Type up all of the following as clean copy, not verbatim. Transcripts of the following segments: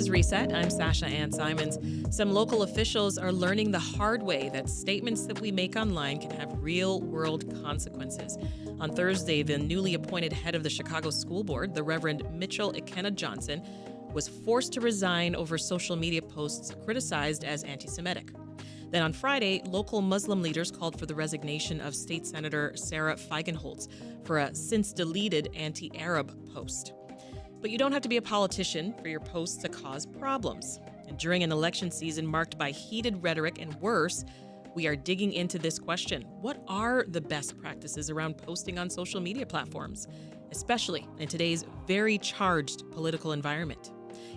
is Reset. I'm Sasha-Ann Simons. Some local officials are learning the hard way that statements that we make online can have real-world consequences. On Thursday, the newly appointed head of the Chicago School Board, the Reverend Mitchell Ikenna Johnson, was forced to resign over social media posts criticized as anti-Semitic. Then on Friday, local Muslim leaders called for the resignation of State Senator Sarah Feigenholtz for a since-deleted anti-Arab post. But you don't have to be a politician for your posts to cause problems. And during an election season marked by heated rhetoric and worse, we are digging into this question. What are the best practices around posting on social media platforms, especially in today's very charged political environment?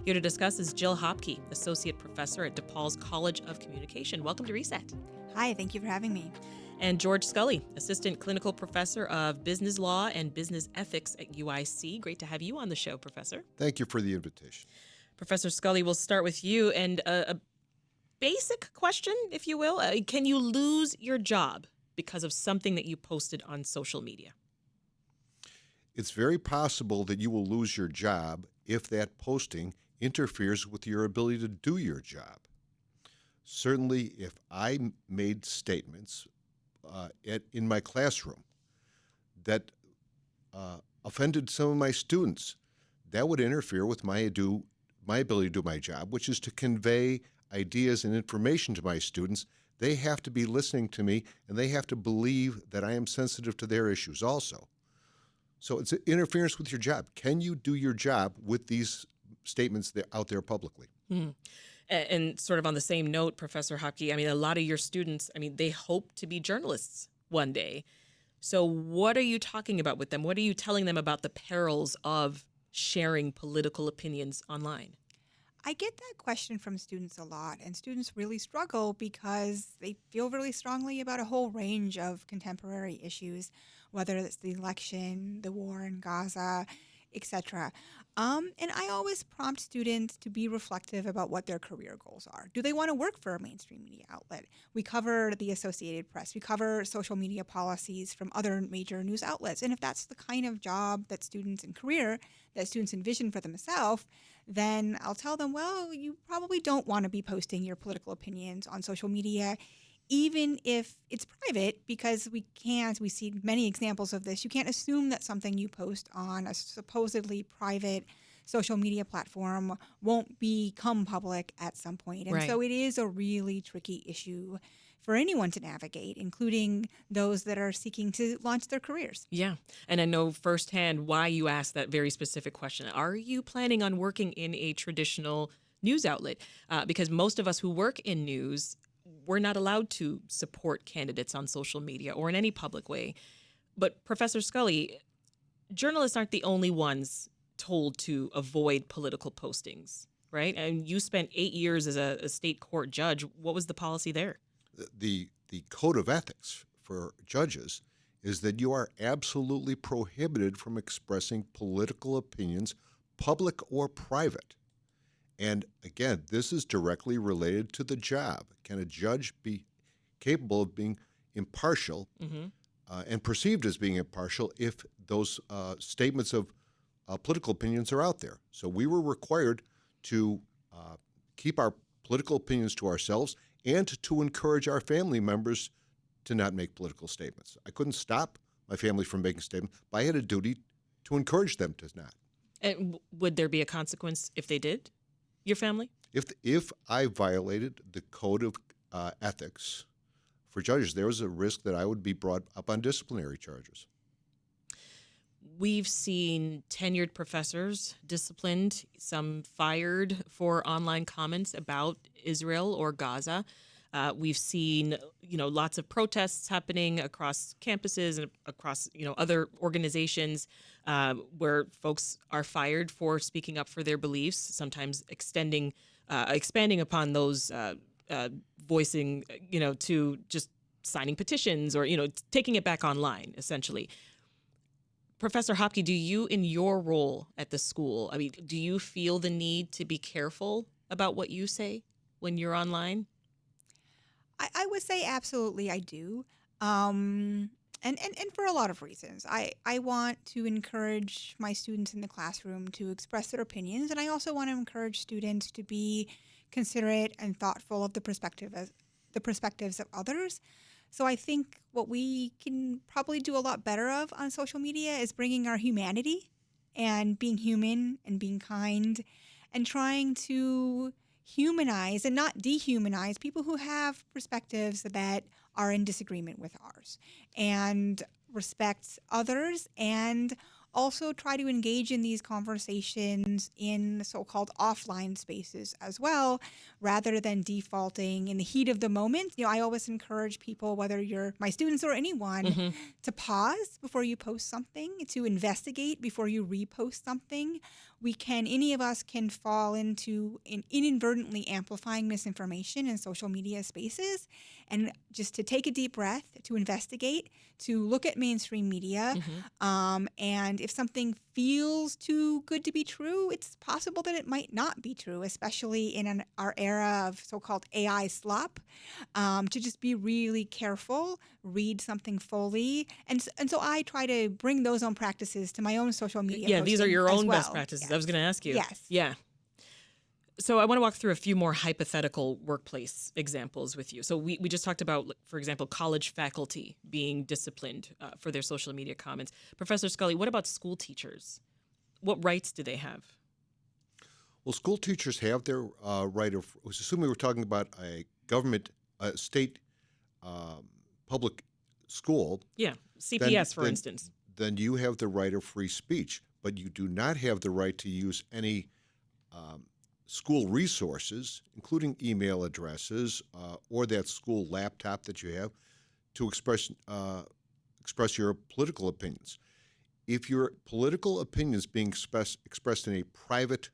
Here to discuss is Jill Hopke, Associate Professor at DePaul's College of Communication. Welcome to Reset. Hi, thank you for having me. And George Scully, Assistant Clinical Professor of Business Law and Business Ethics at UIC. Great to have you on the show, Professor. Thank you for the invitation. Professor Scully, we'll start with you. And a basic question, if you will. Can you lose your job because of something that you posted on social media? It's very possible that you will lose your job if that posting interferes with your ability to do your job. Certainly, if I made statements in my classroom that offended some of my students, that would interfere with my ability to do my job, which is to convey ideas and information to my students. They have to be listening to me, and they have to believe that I am sensitive to their issues also. So it's interference with your job. Can you do your job with these statements that out there publicly? And sort of on the same note, Professor Hopke, a lot of your students, they hope to be journalists one day. So what are you talking about with them? What are you telling them about the perils of sharing political opinions online? I get that question from students a lot, and students really struggle because they feel really strongly about a whole range of contemporary issues, whether it's the election, the war in Gaza, etc. And I always prompt students to be reflective about what their career goals are. Do they want to work for a mainstream media outlet? We cover the Associated Press. We cover social media policies from other major news outlets. And if that's the kind of job that students and career that students envision for themselves, then I'll tell them, well, you probably don't want to be posting your political opinions on social media, even if it's private, because we see many examples of this. You can't assume that something you post on a supposedly private social media platform won't become public at some point. And so it is a really tricky issue for anyone to navigate, including those that are seeking to launch their careers. Yeah. And I know firsthand why you asked that very specific question. Are you planning on working in a traditional news outlet? Because most of us who work in news, we're not allowed to support candidates on social media or in any public way. But Professor Scully, journalists aren't the only ones told to avoid political postings, right? And you spent 8 years as a state court judge. What was the policy there? The code of ethics for judges is that you are absolutely prohibited from expressing political opinions, public or private. And again, this is directly related to the job. Can a judge be capable of being impartial and perceived as being impartial if those statements of political opinions are out there? So we were required to keep our political opinions to ourselves and to encourage our family members to not make political statements. I couldn't stop my family from making statements, but I had a duty to encourage them to not. And would there be a consequence if they did? Your family? If I violated the code of ethics for judges, there was a risk that I would be brought up on disciplinary charges. We've seen tenured professors disciplined, some fired for online comments about Israel or Gaza. We've seen, lots of protests happening across campuses and across, other organizations where folks are fired for speaking up for their beliefs, sometimes expanding upon those voicing, to just signing petitions or, taking it back online, essentially. Professor Hopke, do you, in your role at the school, do you feel the need to be careful about what you say when you're online? I would say absolutely I do. And for a lot of reasons. I want to encourage my students in the classroom to express their opinions, and I also want to encourage students to be considerate and thoughtful of the perspectives of others. So I think what we can probably do a lot better of on social media is bringing our humanity and being human and being kind and trying to humanize and not dehumanize people who have perspectives that are in disagreement with ours, and respect others, and also try to engage in these conversations in so-called offline spaces as well, rather than defaulting in the heat of the moment. I always encourage people, whether you're my students or anyone, to pause before you post something, to investigate before you repost something. Any of us can fall into inadvertently amplifying misinformation in social media spaces, and just to take a deep breath, to investigate, to look at mainstream media, and if something feels too good to be true, it's possible that it might not be true, especially in our era of so-called AI slop, to just be really careful, read something fully. And so I try to bring those own practices to my own social media Yeah, these are your own well. best practices. Yes. I was going to ask you. Yes. Yeah. So I want to walk through a few more hypothetical workplace examples with you. So we just talked about, for example, college faculty being disciplined for their social media comments. Professor Scully, what about school teachers? What rights do they have? Well, school teachers have their right of, assuming we're talking about a government, state public school. Yeah, CPS, for instance. Then you have the right of free speech, but you do not have the right to use any school resources, including email addresses or that school laptop that you have, to express your political opinions. If your political opinions being expressed in a private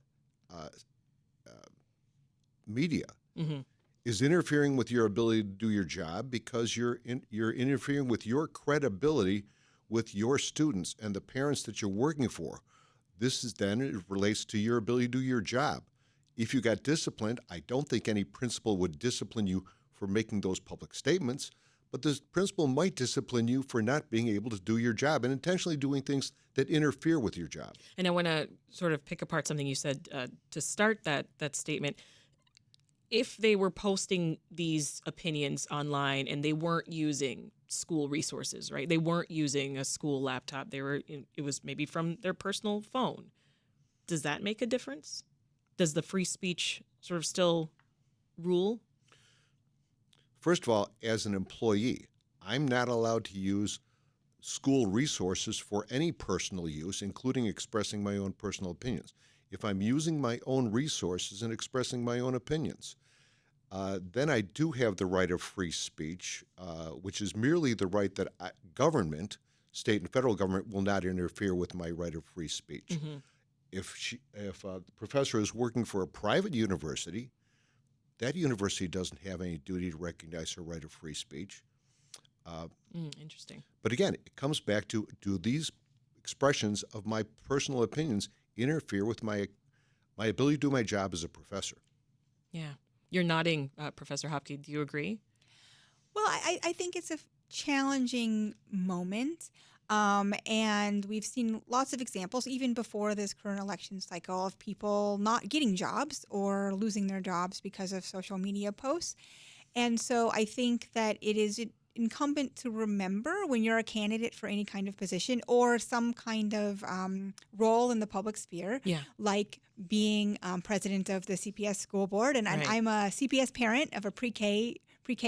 media is interfering with your ability to do your job, because you're interfering with your credibility with your students and the parents that you're working for, it relates to your ability to do your job. If you got disciplined, I don't think any principal would discipline you for making those public statements, but the principal might discipline you for not being able to do your job and intentionally doing things that interfere with your job. And I want to sort of pick apart something you said to start that statement. If they were posting these opinions online and they weren't using school resources, right? They weren't using a school laptop. It was maybe from their personal phone. Does that make a difference? Does the free speech sort of still rule? First of all, as an employee, I'm not allowed to use school resources for any personal use, including expressing my own personal opinions. If I'm using my own resources and expressing my own opinions, then I do have the right of free speech, which is merely the right that government, state and federal government, will not interfere with my right of free speech. If the professor is working for a private university, that university doesn't have any duty to recognize her right of free speech. Interesting. But again, it comes back to, do these expressions of my personal opinions interfere with my ability to do my job as a professor? Yeah. You're nodding, Professor Hopke. Do you agree? Well, I think it's a challenging moment. And we've seen lots of examples, even before this current election cycle, of people not getting jobs or losing their jobs because of social media posts. And so I think that it is incumbent to remember, when you're a candidate for any kind of position or some kind of role in the public sphere, like being president of the CPS school board, and Right. I'm a CPS parent of a pre-K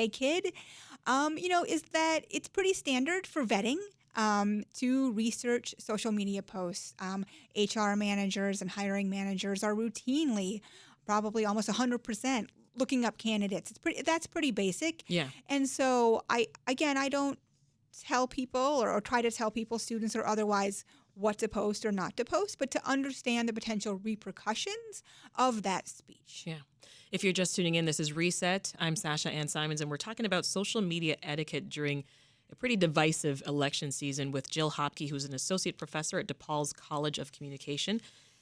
kid, is that it's pretty standard for vetting to research social media posts. HR managers and hiring managers are routinely, probably almost 100%, looking up candidates. That's pretty basic. Yeah. And so I don't tell people or try to tell people, students or otherwise, what to post or not to post, but to understand the potential repercussions of that speech. Yeah. If you're just tuning in, this is Reset. I'm Sasha-Ann Simons, and we're talking about social media etiquette during a pretty divisive election season with Jill Hopke, who's an associate professor at DePaul's College of Communication.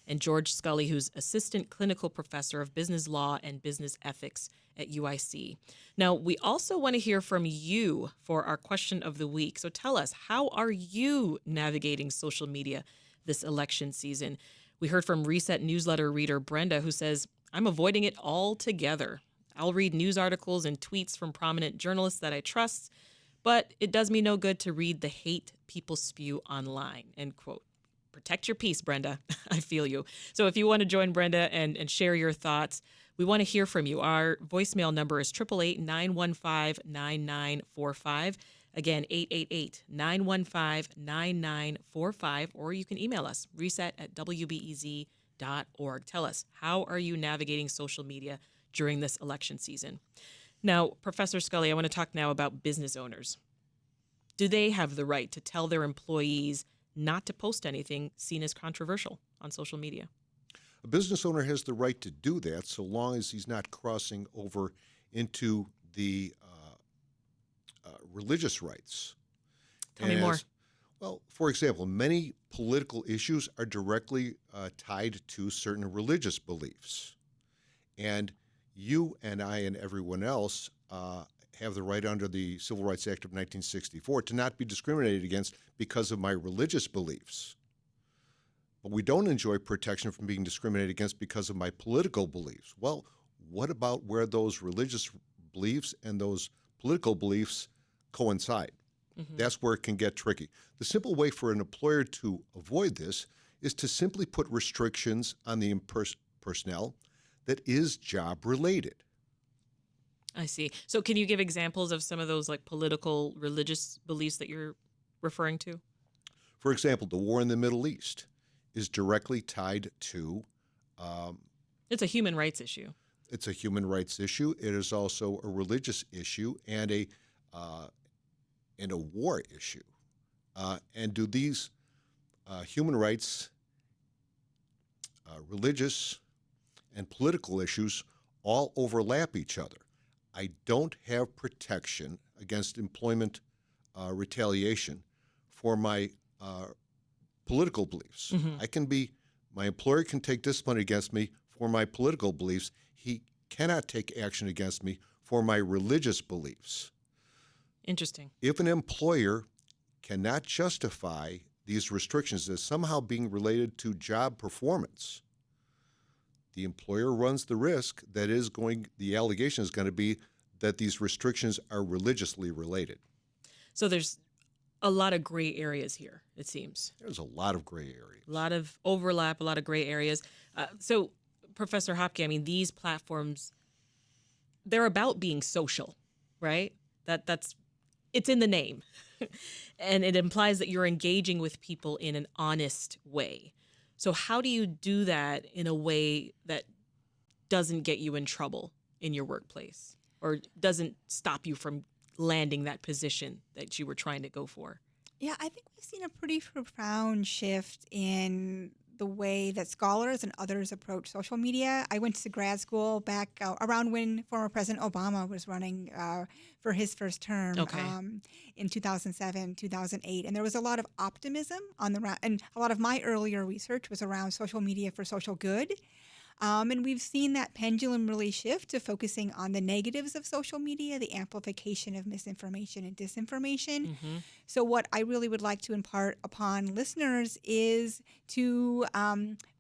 and George Scully, who's Assistant Clinical Professor of Business Law and Business Ethics at UIC. Now, we also want to hear from you for our question of the week. So tell us, how are you navigating social media this election season? We heard from Reset newsletter reader Brenda, who says, I'm avoiding it altogether. I'll read news articles and tweets from prominent journalists that I trust, but it does me no good to read the hate people spew online, end quote. Protect your peace, Brenda. I feel you. So if you want to join Brenda and share your thoughts, we want to hear from you. Our voicemail number is 888-915-9945. Again, 888-915-9945, or you can email us, reset@wbez.org. Tell us, how are you navigating social media during this election season? Now, Professor Scully, I want to talk now about business owners. Do they have the right to tell their employees not to post anything seen as controversial on social media? A business owner has the right to do that so long as he's not crossing over into the religious rights. Tell me more. Well, for example, many political issues are directly tied to certain religious beliefs. And you and I and everyone else have the right under the Civil Rights Act of 1964 to not be discriminated against because of my religious beliefs. But we don't enjoy protection from being discriminated against because of my political beliefs. Well, what about where those religious beliefs and those political beliefs coincide? Mm-hmm. That's where it can get tricky. The simple way for an employer to avoid this is to simply put restrictions on the personnel that is job related. I see. So can you give examples of some of those like political, religious beliefs that you're referring to? For example, the war in the Middle East is directly tied to... it's a human rights issue. It's a human rights issue. It is also a religious issue and a war issue. And do these human rights, religious, and political issues all overlap each other? I don't have protection against employment retaliation for my political beliefs. Mm-hmm. My employer can take discipline against me for my political beliefs. He cannot take action against me for my religious beliefs. Interesting. If an employer cannot justify these restrictions as somehow being related to job performance, the employer runs the risk that the allegation is going to be that these restrictions are religiously related. So there's a lot of gray areas here, it seems. There's a lot of gray areas. A lot of overlap, a lot of gray areas. So, Professor Hopke, I mean, these platforms, they're about being social, right? It's in the name. And it implies that you're engaging with people in an honest way. So how do you do that in a way that doesn't get you in trouble in your workplace or doesn't stop you from landing that position that you were trying to go for? Yeah, I think we've seen a pretty profound shift in the way that scholars and others approach social media. I went to grad school back around when former President Obama was running for his first term in 2007, 2008. And there was a lot of optimism and a lot of my earlier research was around social media for social good. And we've seen that pendulum really shift to focusing on the negatives of social media, the amplification of misinformation and disinformation. Mm-hmm. So what I really would like to impart upon listeners is to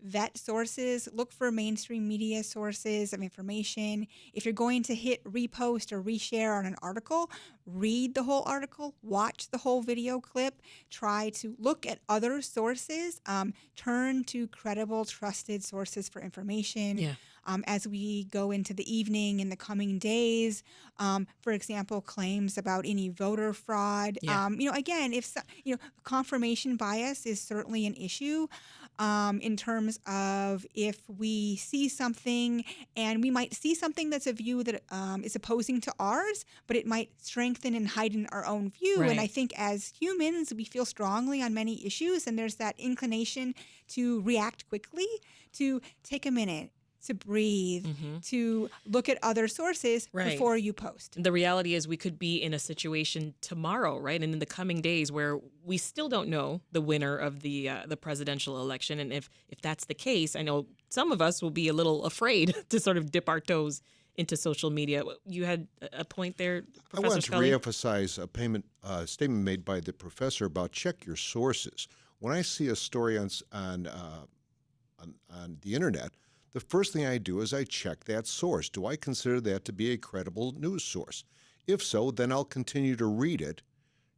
vet sources, look for mainstream media sources of information. If you're going to hit repost or reshare on an article, read the whole article, watch the whole video clip, try to look at other sources, turn to credible, trusted sources for information. Yeah. As we go into the evening in the coming days, for example, claims about any voter fraud. Yeah. Again, confirmation bias is certainly an issue in terms of if we see something and we might see something that's a view that is opposing to ours, but it might strengthen and heighten our own view. Right. And I think as humans, we feel strongly on many issues, and there's that inclination to react quickly, to take a minute, to breathe, to look at other sources Right. before you post. The reality is we could be in a situation tomorrow, right? And in the coming days where we still don't know the winner of the presidential election. And if that's the case, I know some of us will be a little afraid to sort of dip our toes into social media. You had a point there, I Professor want to Scully? reemphasize a statement made by the professor about check your sources. When I see a story on the internet, the first thing I do is I check that source. Do I consider that to be a credible news source? If so, then I'll continue to read it,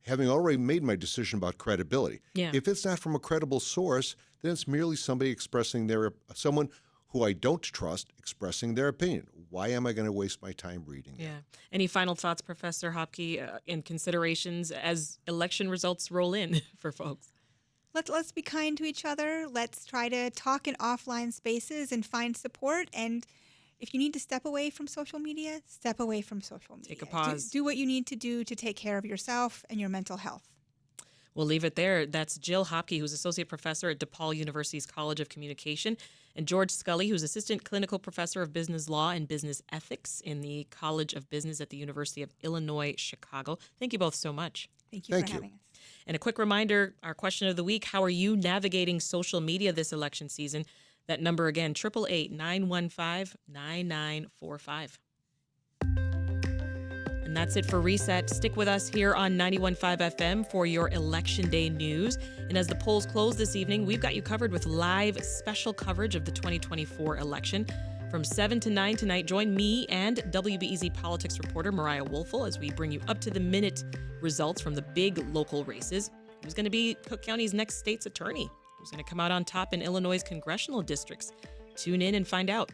having already made my decision about credibility. Yeah. If it's not from a credible source, then it's merely somebody expressing someone who I don't trust expressing their opinion. Why am I going to waste my time reading that? Yeah. Any final thoughts, Professor Hopke, in considerations as election results roll in for folks? Let's be kind to each other. Let's try to talk in offline spaces and find support. And if you need to step away from social media, step away from social media. Take a pause. Do what you need to do to take care of yourself and your mental health. We'll leave it there. That's Jill Hopke, who's Associate Professor at DePaul University's College of Communication, and George Scully, who's Assistant Clinical Professor of Business Law and Business Ethics in the College of Business at the University of Illinois, Chicago. Thank you both so much. Thank you for having us. And a quick reminder, our question of the week, how are you navigating social media this election season? That number again, 888-915-9945. And that's it for Reset. Stick with us here on 91.5 FM for your Election Day news. And as the polls close this evening, we've got you covered with live special coverage of the 2024 election. From 7 to 9 tonight, join me and WBEZ politics reporter Mariah Woelfel as we bring you up-to-the-minute results from the big local races. Who's going to be Cook County's next state's attorney? Who's going to come out on top in Illinois' congressional districts? Tune in and find out.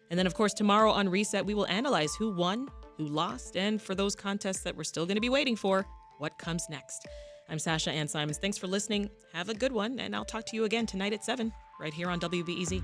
And then, of course, tomorrow on Reset, we will analyze who won, who lost, and for those contests that we're still going to be waiting for, what comes next. I'm Sasha-Ann Simons. Thanks for listening. Have a good one, and I'll talk to you again tonight at 7, right here on WBEZ.